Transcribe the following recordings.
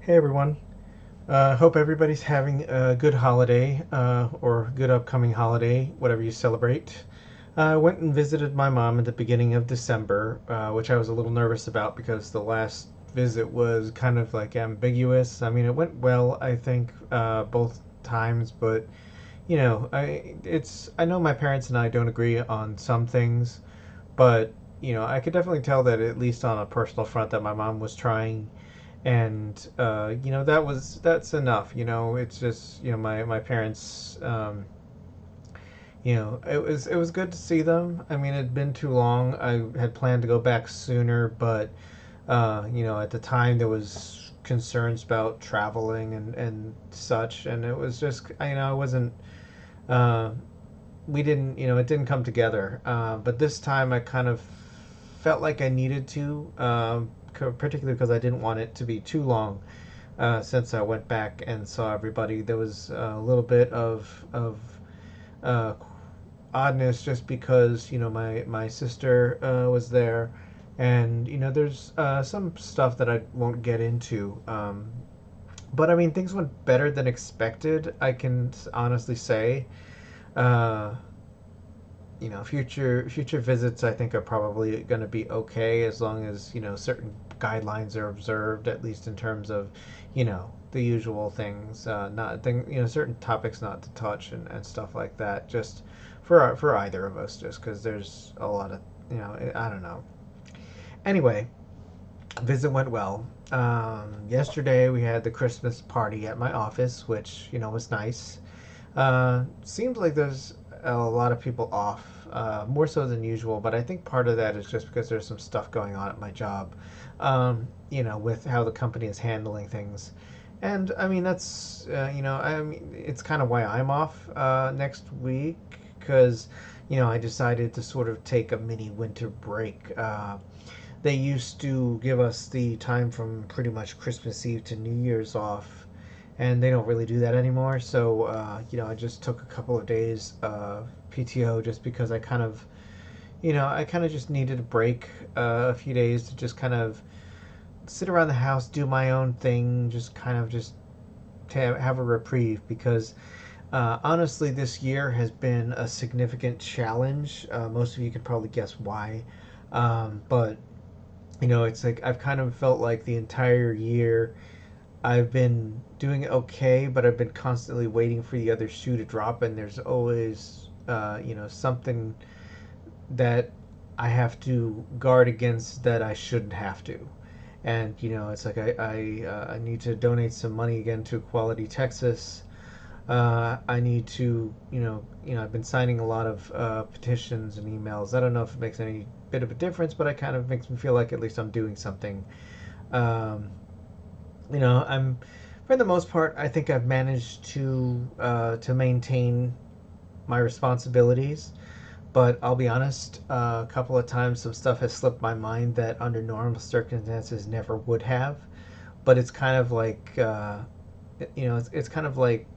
Hey everyone. Hope everybody's having a good holiday or good upcoming holiday, whatever you celebrate. I went and visited my mom at the beginning of December, which I was a little nervous about because the last visit was kind of like ambiguous. I mean, it went well, I think, both times, but I know my parents and I don't agree on some things, but I could definitely tell that at least on a personal front that my mom was trying, and that's enough. It's just my parents. It was good to see them. I mean, it had been too long. I had planned to go back sooner, but at the time there was concerns about traveling and such, and it was just I wasn't. Uh, we didn't, it didn't come together. But this time I kind of felt like I needed to, particularly because I didn't want it to be too long since I went back and saw everybody. There was a little bit of uh, oddness just because my sister was there, and there's some stuff that I won't get into. But I mean, things went better than expected. I can honestly say. Uh, future visits I think are probably going to be okay as long as certain guidelines are observed, at least in terms of the usual things, not thing certain topics not to touch and stuff like that, just for either of us, just because there's a lot of I don't know. Anyway, visit went well. Yesterday we had the Christmas party at my office, which was nice. Seems like there's a lot of people off, more so than usual, but I think part of that is just because there's some stuff going on at my job, with how the company is handling things. And I mean, I mean, it's kind of why I'm off next week, because, I decided to sort of take a mini winter break. They used to give us the time from pretty much Christmas Eve to New Year's off, and they don't really do that anymore. So, I just took a couple of days PTO just because I kind of just needed a break, a few days to just kind of sit around the house, do my own thing, just kind of just to have a reprieve because. Honestly, this year has been a significant challenge. Most of you can probably guess why. But it's like I've kind of felt like the entire year I've been doing okay, but I've been constantly waiting for the other shoe to drop, and there's always, something that I have to guard against that I shouldn't have to. And it's like I need to donate some money again to Equality Texas. I need to, I've been signing a lot of petitions and emails. I don't know if it makes any bit of a difference, but it kind of makes me feel like at least I'm doing something. Um, I'm for the most part, I think I've managed to maintain my responsibilities. But I'll be honest, a couple of times some stuff has slipped my mind that under normal circumstances never would have. But it's kind of like it's kind of like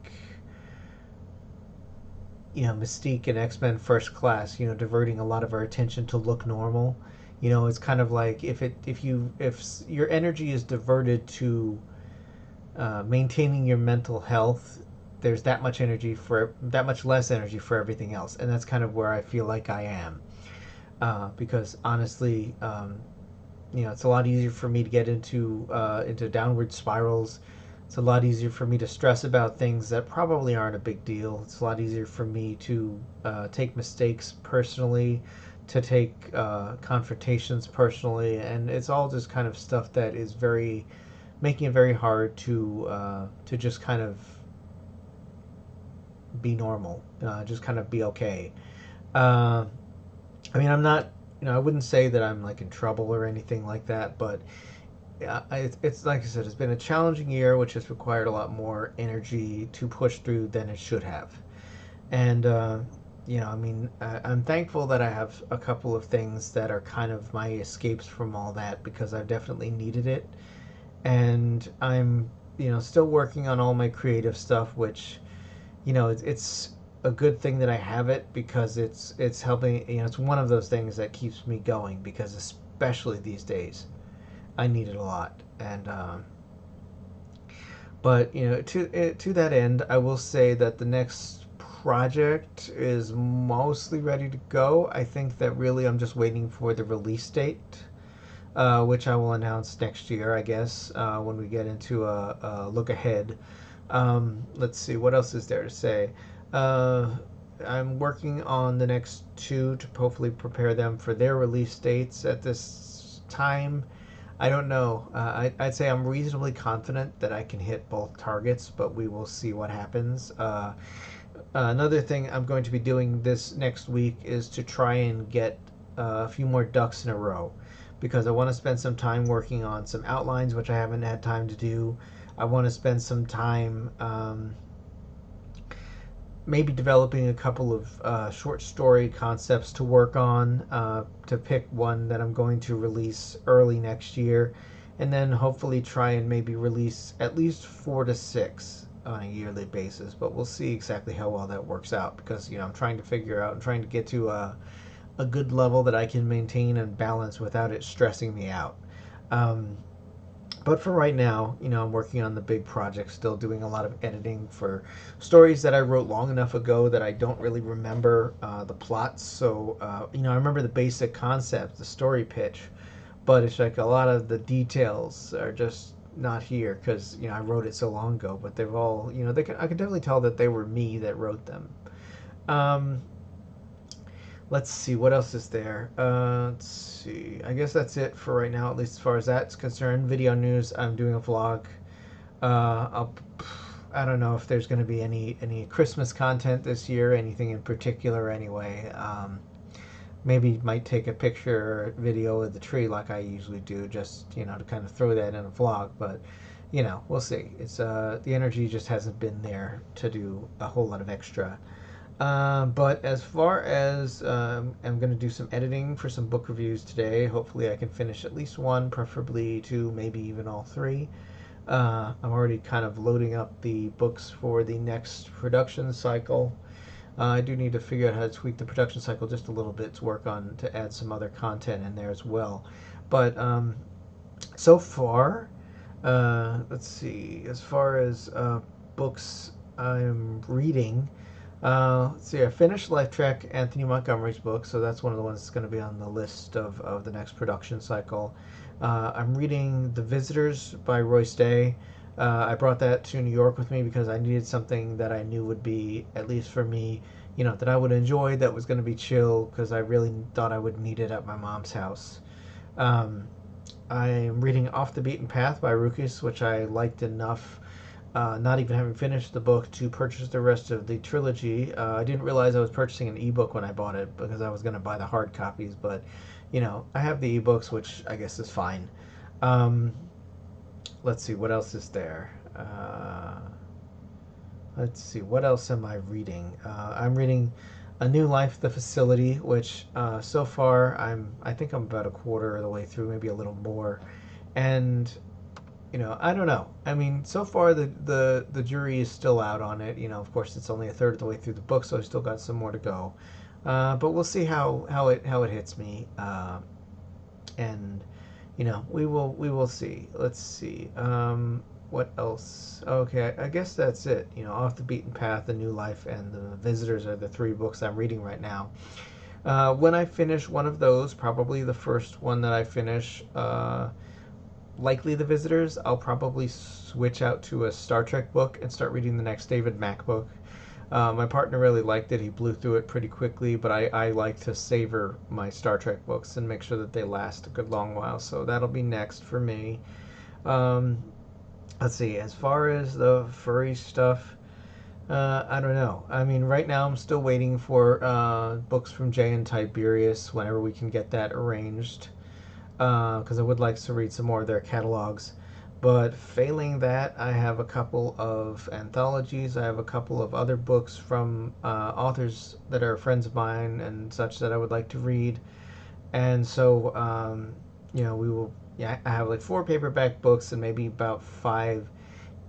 Mystique and X-Men First Class, diverting a lot of our attention to look normal. It's kind of like if your energy is diverted to maintaining your mental health, there's that much less energy for everything else, and that's kind of where I feel like I am. Because honestly, it's a lot easier for me to get into downward spirals. It's a lot easier for me to stress about things that probably aren't a big deal. It's a lot easier for me to take mistakes personally, to take confrontations personally, and it's all just kind of stuff that is very making it very hard to just kind of be normal, just kind of be okay. Uh, I mean, I'm not, I wouldn't say that I'm like in trouble or anything like that, but yeah, it's like I said, it's been a challenging year, which has required a lot more energy to push through than it should have. And I mean, I'm thankful that I have a couple of things that are kind of my escapes from all that because I've definitely needed it. And I'm still working on all my creative stuff, which it's a good thing that I have it because it's helping. It's one of those things that keeps me going because especially these days I need it a lot. And But to that end, I will say that the next project is mostly ready to go. I think that really I'm just waiting for the release date, which I will announce next year, I guess, when we get into a look ahead. Let's see, what else is there to say? Uh, I'm working on the next two to hopefully prepare them for their release dates at this time. I don't know. I'd say I'm reasonably confident that I can hit both targets, but we will see what happens. Another thing I'm going to be doing this next week is to try and get a few more ducks in a row because I want to spend some time working on some outlines, which I haven't had time to do. I want to spend some time maybe developing a couple of short story concepts to work on, to pick one that I'm going to release early next year, and then hopefully try and maybe release at least 4 to 6 on a yearly basis. But we'll see exactly how well that works out because I'm trying to figure out and trying to get to a good level that I can maintain and balance without it stressing me out. Um, but for right now, I'm working on the big project, still doing a lot of editing for stories that I wrote long enough ago that I don't really remember the plots. So, I remember the basic concept, the story pitch, but it's like a lot of the details are just not here because I wrote it so long ago. But they've all, I can definitely tell that they were me that wrote them. Um, let's see what else is there. Let's see. I guess that's it for right now, at least as far as that's concerned. Video news. I'm doing a vlog. I'll. I don't know if there's going to be any Christmas content this year, anything in particular. Anyway, maybe might take a picture or video of the tree like I usually do, just to kind of throw that in a vlog. But we'll see. It's the energy just hasn't been there to do a whole lot of extra. But as far as I'm going to do some editing for some book reviews today. Hopefully, I can finish at least one, preferably two, maybe even all three. I'm already kind of loading up the books for the next production cycle. I do need to figure out how to tweak the production cycle just a little bit to work on to add some other content in there as well. But so far, let's see, as far as books I'm reading. Let's see, I finished Life Track, Anthony Montgomery's book, so that's one of the ones that's going to be on the list of the next production cycle. I'm reading The Visitors by Royce Day. I brought that to New York with me because I needed something that I knew would be, at least for me, that I would enjoy, that was going to be chill, because I really thought I would need it at my mom's house. Um, I'm reading Off the Beaten Path by Rukus, which I liked enough, not even having finished the book, to purchase the rest of the trilogy. I didn't realize I was purchasing an ebook when I bought it because I was going to buy the hard copies, but I have the ebooks, which I guess is fine. Um, let's see, what else is there? Let's see, what else am I reading? I'm reading A New Life, The Facility, which so far I think I'm about a quarter of the way through, maybe a little more, and I don't know. I mean, so far the jury is still out on it. Of course, it's only a third of the way through the book, so I still got some more to go. But we'll see how it hits me, and we will see. Let's see. What else? Okay, I guess that's it. Off the Beaten Path, The New Life, and The Visitors are the three books I'm reading right now. When I finish one of those, probably the first one that I finish, likely The Visitors, I'll probably switch out to a Star Trek book and start reading the next David Mack book. My partner really liked it. He blew through it pretty quickly, but I like to savor my Star Trek books and make sure that they last a good long while. So that'll be next for me. Um, let's see. As far as the furry stuff, I don't know. I mean, right now I'm still waiting for books from Jay and Tiberius whenever we can get that arranged, because I would like to read some more of their catalogs. But failing that, I have a couple of anthologies. I have a couple of other books from authors that are friends of mine and such that I would like to read. And so, we will. Yeah, I have like 4 paperback books and maybe about 5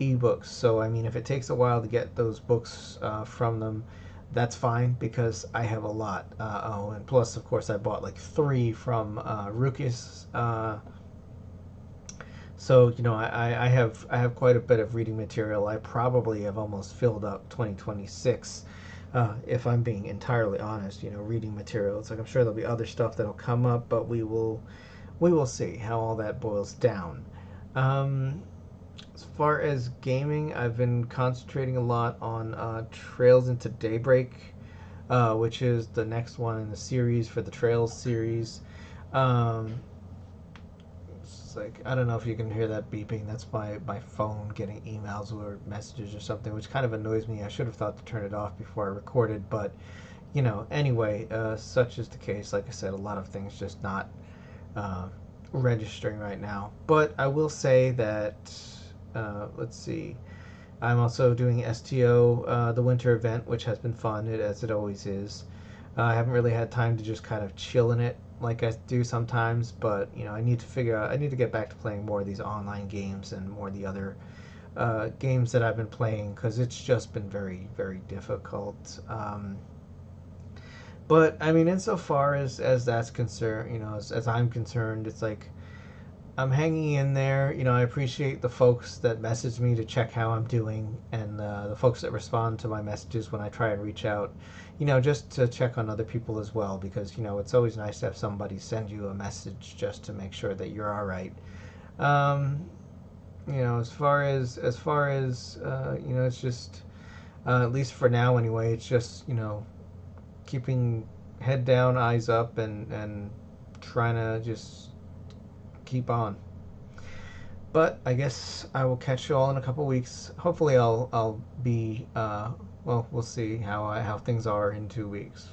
ebooks. So, I mean, if it takes a while to get those books from them, that's fine because I have a lot. And plus, of course, I bought like 3 from Rukus. So I have quite a bit of reading material. I probably have almost filled up 2026. If I'm being entirely honest, reading material. It's like I'm sure there'll be other stuff that'll come up, but we will see how all that boils down. Um, as far as gaming, I've been concentrating a lot on Trails into Daybreak, which is the next one in the series for the Trails series. Um, it's like I don't know if you can hear that beeping. That's my phone getting emails or messages or something, which kind of annoys me. I should have thought to turn it off before I recorded, but anyway, such is the case. Like I said, a lot of things just not uh, registering right now. But I will say that let's see. I'm also doing STO, the winter event, which has been fun, as it always is. I haven't really had time to just kind of chill in it like I do sometimes, but I need to figure out. I need to get back to playing more of these online games and more of the other games that I've been playing because it's just been very, very difficult. But I mean, insofar as that's concerned, as I'm concerned, it's like I'm hanging in there. I appreciate the folks that message me to check how I'm doing, and the folks that respond to my messages when I try and reach out. Just to check on other people as well, because it's always nice to have somebody send you a message just to make sure that you're all right. Um, as far as it's just at least for now anyway. It's just keeping head down, eyes up, and trying to just keep on. But I guess I will catch you all in a couple weeks. Hopefully, I'll be well. We'll see how things are in 2 weeks.